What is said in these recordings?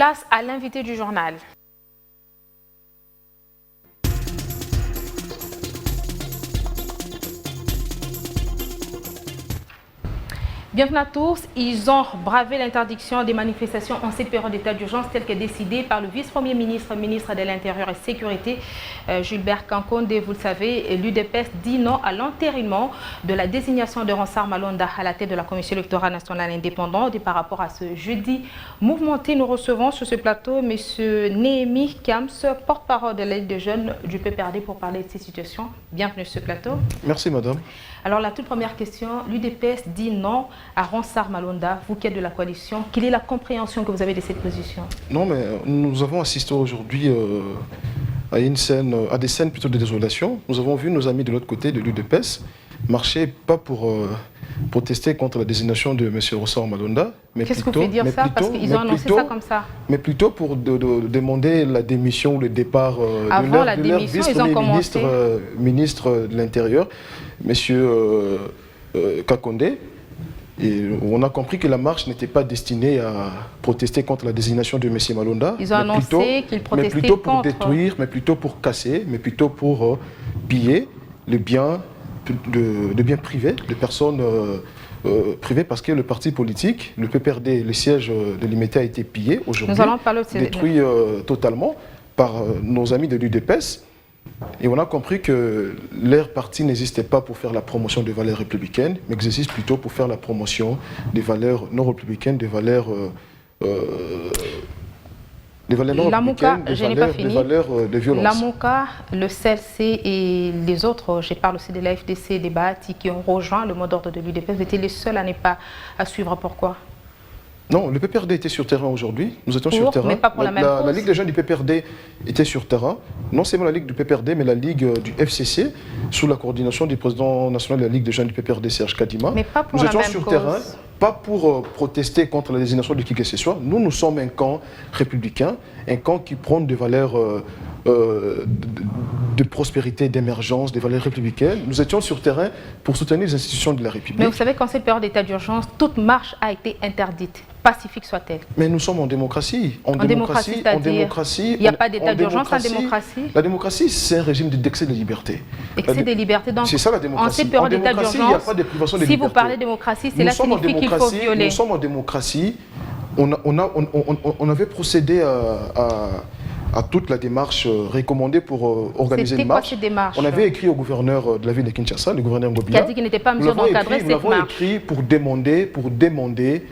Place à l'invité du journal. Bienvenue à tous. Ils ont bravé l'interdiction des manifestations en cette période d'état d'urgence telle qu'est décidée par le vice-premier ministre, ministre de l'Intérieur et Sécurité, Gilbert Kankonde. Vous le savez, l'UDPS dit non à l'entérinement de la désignation de Ronsard Malonda à la tête de la Commission électorale nationale indépendante. Et par rapport à ce jeudi mouvementé, nous recevons sur ce plateau M. Néhémie Kams, porte-parole de l'aide des jeunes du PPRD pour parler de ces situations. Bienvenue sur ce plateau. Merci madame. Alors la toute première question, l'UDPS dit non à Ronsard Malonda, vous qui êtes de la coalition. Quelle est la compréhension que vous avez de cette position? Non, mais nous avons assisté aujourd'hui à des scènes plutôt de désolation. Nous avons vu nos amis de l'autre côté de l'UDPS marcher, pas pour protester contre la désignation de M. Ronsard Malonda, mais qu'est-ce que vous faites dire ça? Parce qu'ils ont annoncé ça comme ça. Mais plutôt pour demander la démission ou le départ avant la démission, ils ont commencé. Ministre de l'Intérieur, M. Kankonde. Et on a compris que la marche n'était pas destinée à protester contre la désignation de M. Malonda. Ils ont annoncé qu'ils protestaient mais plutôt pour contre. détruire, mais plutôt pour casser, mais plutôt pour piller le bien privé, de personnes privées, parce que le parti politique, le PPRD, le siège de l'IMET a été pillé aujourd'hui, détruit totalement par nos amis de l'UDPS. Et on a compris que leur parti n'existait pas pour faire la promotion des valeurs républicaines, mais existe plutôt pour faire la promotion des valeurs non républicaines, des valeurs non républicaines, des valeurs de violence. L'AMOCA, le CLC et les autres, je parle aussi de la FDC, des BATI qui ont rejoint le mot d'ordre de l'UDPS, vous étiez les seuls à ne pas à suivre. Pourquoi? Non, le PPRD était sur terrain aujourd'hui. Nous étions sur terrain. Mais pas pour la même cause. La Ligue des jeunes du PPRD était sur terrain. Non seulement la Ligue du PPRD, mais la Ligue du FCC, sous la coordination du président national de la Ligue des jeunes du PPRD, Serge Kadima. Mais pas pour nous la étions même sur cause. terrain, pas pour protester contre la désignation de qui que ce soit. Nous sommes un camp républicain, un camp qui prône des valeurs de prospérité, d'émergence, des valeurs républicaines. Nous étions sur terrain pour soutenir les institutions de la République. Mais vous savez qu'en cette période d'état d'urgence, toute marche a été interdite, pacifique soit-elle. Mais nous sommes en démocratie. En démocratie, il n'y a pas d'état d'urgence en démocratie. La démocratie, c'est un régime d'excès de liberté. Excès de liberté, donc c'est ça la démocratie. En cette période d'état d'urgence, il n'y a pas de privation de liberté. Si vous parlez de démocratie, c'est là signifie qu'il faut violer. Nous sommes en démocratie. On avait procédé à toute la démarche recommandée pour organiser une marche. C'était quoi cette démarche? On avait écrit au gouverneur de la ville de Kinshasa, le gouverneur Ngobila. Qui a dit qu'il n'était pas en mesure d'encadrer cette marche. Nous l'avons écrit pour demander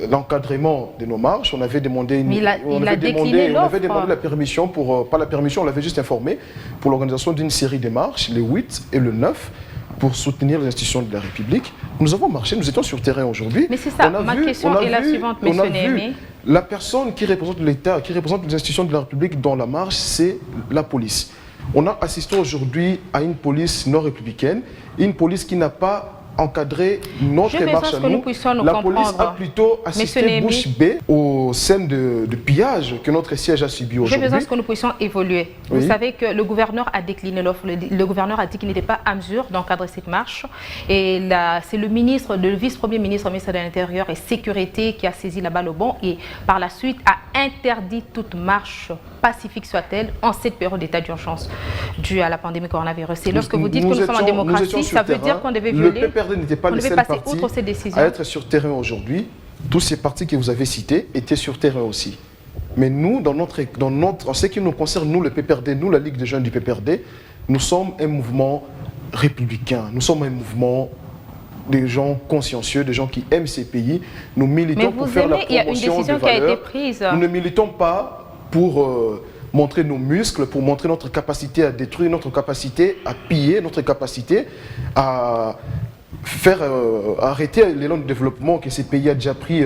l'encadrement de nos marches. On avait demandé la permission pas la permission, on l'avait juste informé pour l'organisation d'une série de marches, le 8 et le 9, pour soutenir les institutions de la République. Nous avons marché, nous étions sur terrain aujourd'hui. Mais c'est ça, ma question est la suivante, M. Néhémie. La personne qui représente l'État, qui représente les institutions de la République dans la marche, c'est la police. On a assisté aujourd'hui à une police non républicaine, une police qui n'a pas encadré notre marche à nous. La police a plutôt assisté bouche bée aux scènes de pillage que notre siège a subi aujourd'hui. J'ai besoin que nous puissions évoluer. Oui. Vous savez que le gouverneur a décliné l'offre. Le gouverneur a dit qu'il n'était pas à mesure d'encadrer cette marche. Et c'est le vice-premier ministre, ministre de l'Intérieur et Sécurité qui a saisi la balle au bon et par la suite a interdit toute marche, pacifique soit-elle, en cette période d'état d'urgence due à la pandémie coronavirus. Et lorsque vous dites que nous sommes en démocratie, ça veut dire qu'on devait violer. Le PPRD n'était pas le seul parti à être sur terrain aujourd'hui. Tous ces partis que vous avez cités étaient sur terrain aussi. Mais nous, en ce qui nous concerne, nous, le PPRD, nous, la Ligue des jeunes du PPRD, nous sommes un mouvement républicain. Nous sommes un mouvement des gens consciencieux, des gens qui aiment ces pays. Nous militons pour faire la promotion des valeurs. Il y a une décision qui a été prise. Nous ne militons pas pour montrer nos muscles, pour montrer notre capacité à détruire, notre capacité à piller, notre capacité à faire arrêter l'élan de développement que ces pays a déjà pris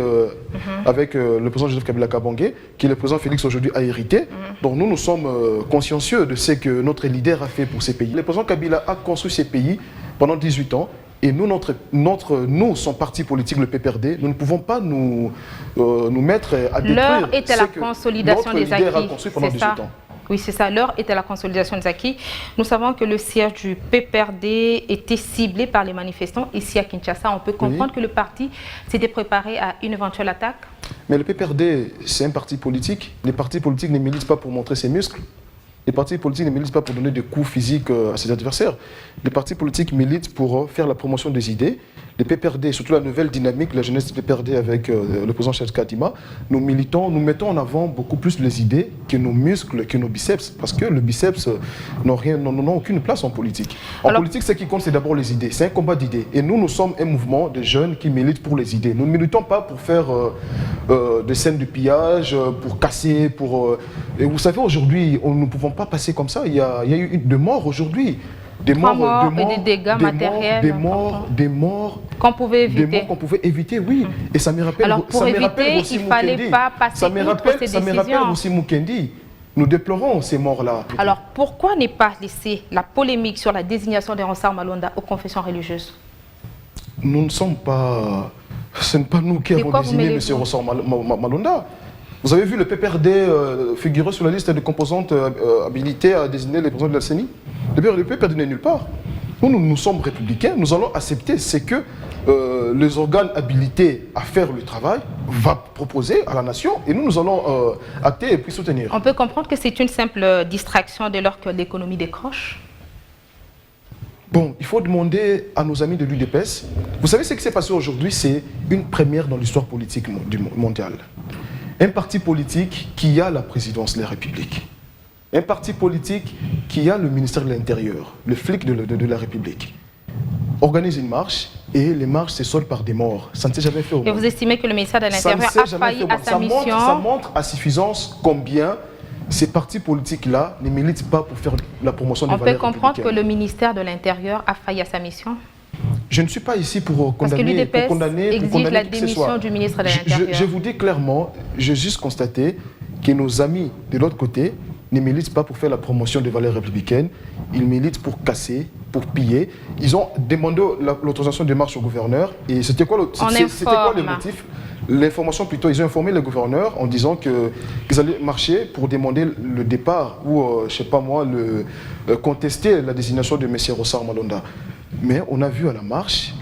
avec le président Joseph Kabila Kabange, qui le président Félix aujourd'hui a hérité. Donc nous sommes consciencieux de ce que notre leader a fait pour ces pays. Le président Kabila a construit ces pays pendant 18 ans. Et nous, son parti politique, le PPRD, nous ne pouvons pas nous mettre à détruire l'heure est à la consolidation des acquis. A construit pendant 18 ans. Oui, c'est ça. L'heure est à la consolidation des acquis. Nous savons que le siège du PPRD était ciblé par les manifestants ici à Kinshasa. On peut comprendre que le parti s'était préparé à une éventuelle attaque. Mais le PPRD, c'est un parti politique. Les partis politiques ne militent pas pour montrer ses muscles. Les partis politiques ne militent pas pour donner des coups physiques à ses adversaires. Les partis politiques militent pour faire la promotion des idées. Les PPRD, surtout la nouvelle dynamique, la jeunesse du PPRD avec le président Cheikh Kadima, nous mettons en avant beaucoup plus les idées que nos muscles, que nos biceps. Parce que le biceps n'ont aucune place en politique. En politique, ce qui compte, c'est d'abord les idées. C'est un combat d'idées. Et nous sommes un mouvement de jeunes qui militent pour les idées. Nous ne militons pas pour faire des scènes de pillage, pour casser, pour... Et vous savez, aujourd'hui, nous ne pouvons pas passer comme ça. Il y a eu des morts aujourd'hui. Des morts et des dégâts matériels. Des morts qu'on pouvait éviter. Des morts qu'on pouvait éviter, oui. Et ça me rappelle, alors pour éviter, il ne fallait pas passer outre ces décisions. Ça me rappelle aussi Mukendi. Nous déplorons ces morts-là. Alors pourquoi ne pas laisser la polémique sur la désignation de Ronsard Malonda aux confessions religieuses? Nous ne sommes pas... Ce n'est pas nous qui avons désigné M. Ronsard Malonda. Vous avez vu le PPRD figurer sur la liste des composantes habilitées à désigner les présidents de la CENI? Le PPRD n'est nulle part. Nous sommes républicains, nous allons accepter ce que les organes habilités à faire le travail va proposer à la nation et nous allons acter et puis soutenir. On peut comprendre que c'est une simple distraction dès lors que l'économie décroche? Bon, il faut demander à nos amis de l'UDPS. Vous savez ce qui s'est passé aujourd'hui, c'est une première dans l'histoire politique mondiale. Un parti politique qui a la présidence de la République. Un parti politique qui a le ministère de l'Intérieur, le flic de la République, organise une marche et les marches se soldent par des morts. Ça ne s'est jamais fait au monde. Et vous estimez que le ministère de l'Intérieur a failli à sa mission? Ça montre à suffisance combien ces partis politiques-là ne militent pas pour faire la promotion des valeurs républicaines. On peut comprendre que le ministère de l'Intérieur a failli à sa mission? Je ne suis pas ici pour condamner, parce que l'UDPS exige la démission du ministre de l'Intérieur. Je vous dis clairement, j'ai juste constaté que nos amis de l'autre côté ne militent pas pour faire la promotion des valeurs républicaines, ils militent pour casser, pour piller. Ils ont demandé l'autorisation de marche au gouverneur et c'était quoi le motif? L'information plutôt, ils ont informé le gouverneur en disant qu'ils allaient marcher pour demander le départ ou, je ne sais pas moi, contester la désignation de M. Ronsard Malonda. Mais on a vu à la marche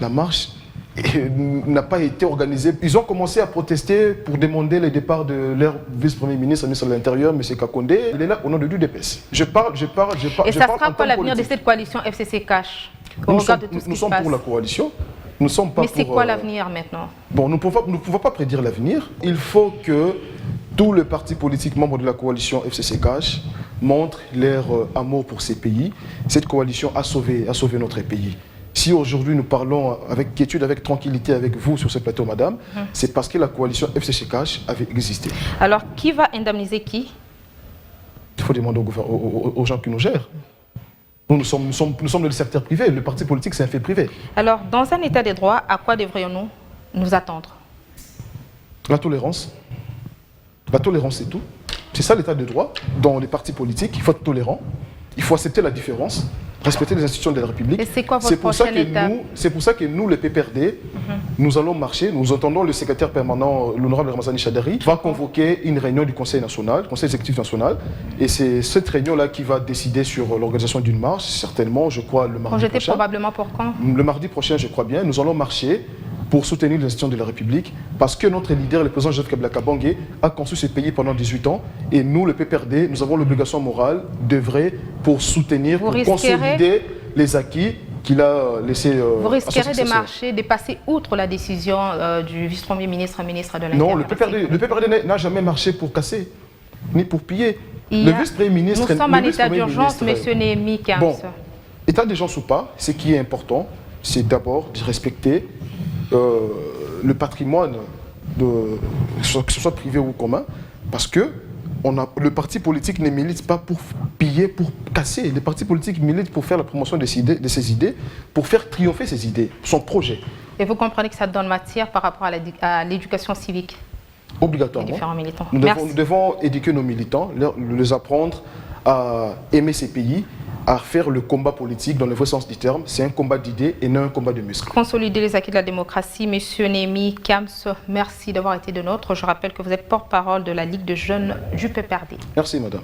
n'a pas été organisée. Ils ont commencé à protester pour demander le départ de leur vice-premier ministre, le ministre de l'Intérieur, M. Kakonde. Il est là au nom de l'UDPS. Et ça sera quoi l'avenir de cette coalition FCC Cash au regard de tout ce qui se passe? Nous sommes pour la coalition. Nous sommes pas. Mais c'est quoi l'avenir maintenant? Bon, nous ne pouvons pas prédire l'avenir. Il faut que tous les partis politiques membres de la coalition FCC Cash montrent leur amour pour ces pays. Cette coalition a sauvé notre pays. Si aujourd'hui nous parlons avec quiétude, avec tranquillité avec vous sur ce plateau, madame, c'est parce que la coalition FCC Cash avait existé. Alors, qui va indemniser qui? Il faut demander aux gens qui nous gèrent. Nous sommes le secteur privé. Le parti politique, c'est un fait privé. Alors, dans un état de droit, à quoi devrions-nous nous attendre? La tolérance. La tolérance, c'est tout. C'est ça l'état de droit. Dans les partis politiques, il faut être tolérant. Il faut accepter la différence, respecter les institutions de la République. Et c'est quoi votre prochaine étape? C'est pour ça que nous, les PPRD, nous allons marcher. Nous entendons le secrétaire permanent, l'honorable Ramazani Chadari, va convoquer une réunion du Conseil national, Conseil exécutif national. Et c'est cette réunion-là qui va décider sur l'organisation d'une marche, certainement, je crois, le mardi prochain. Probablement pour quand? Le mardi prochain, je crois bien. Nous allons marcher pour soutenir les institutions de la République, parce que notre leader, le président Joseph Kabila Kabange, a construit ce pays pendant 18 ans, et nous, le PPRD, nous avons l'obligation morale d'œuvrer pour soutenir, pour consolider les acquis qu'il a laissés. Vous risquerez de marcher, de passer outre la décision du vice-premier ministre, ministre de l'Intérieur. Non, le PPRD n'a jamais marché pour casser, ni pour piller. Le vice-premier ministre... Nous sommes en état d'urgence, M. Néhémie Kams. Bon, état d'urgence ou pas, ce qui est important, c'est d'abord de respecter le patrimoine, que ce soit privé ou commun, parce que le parti politique ne milite pas pour piller, pour casser. Les partis politiques militent pour faire la promotion de ses idées, pour faire triompher ses idées, son projet. Et vous comprenez que ça donne matière par rapport à l'éducation civique? Obligatoirement. Différents militants. Nous devons éduquer nos militants, les apprendre à aimer ces pays, à faire le combat politique dans le vrai sens du terme. C'est un combat d'idées et non un combat de muscles. Consolider les acquis de la démocratie. Monsieur Néhémie Kams, merci d'avoir été de nôtre. Je rappelle que vous êtes porte-parole de la Ligue de jeunes du PPRD. Merci, madame.